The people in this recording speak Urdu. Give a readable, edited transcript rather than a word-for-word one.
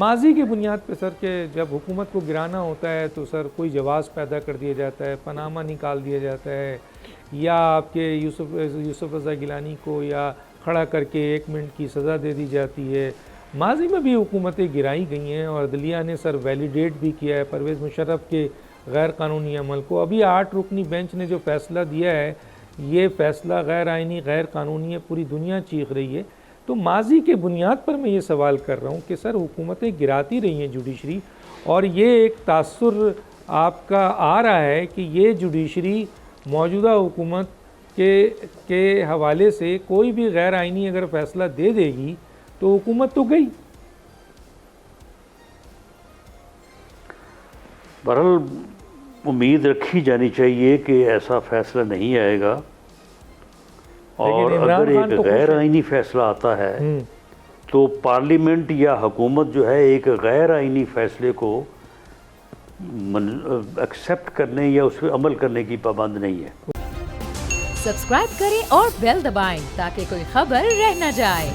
ماضی کی بنیاد پہ سر کہ جب حکومت کو گرانا ہوتا ہے تو سر کوئی جواز پیدا کر دیا جاتا ہے، پاناما نکال دیا جاتا ہے، یا آپ کے یوسف رضا گیلانی کو یا کھڑا کر کے 1 منٹ کی سزا دے دی جاتی ہے۔ ماضی میں بھی حکومتیں گرائی گئی ہیں اور عدلیہ نے سر ویلیڈیٹ بھی کیا ہے پرویز مشرف کے غیر قانونی عمل کو۔ ابھی 8 رکنی بینچ نے جو فیصلہ دیا ہے یہ فیصلہ غیر آئینی، غیر قانونی ہے، پوری دنیا چیخ رہی ہے۔ تو ماضی کے بنیاد پر میں یہ سوال کر رہا ہوں کہ سر حکومتیں گراتی رہی ہیں جوڈیشری، اور یہ ایک تاثر آپ کا آ رہا ہے کہ یہ جوڈیشری موجودہ حکومت کے حوالے سے کوئی بھی غیر آئینی اگر فیصلہ دے دے گی تو حکومت تو گئی۔ بہرحال امید رکھی جانی چاہیے کہ ایسا فیصلہ نہیں آئے گا، اور اگر ایک غیر آئینی فیصلہ آتا ہے تو پارلیمنٹ یا حکومت جو ہے ایک غیر آئینی فیصلے کو ایکسیپٹ کرنے یا اس پہ عمل کرنے کی پابند نہیں ہے۔ سبسکرائب کریں اور بیل دبائیں تاکہ کوئی خبر رہ نہ جائے۔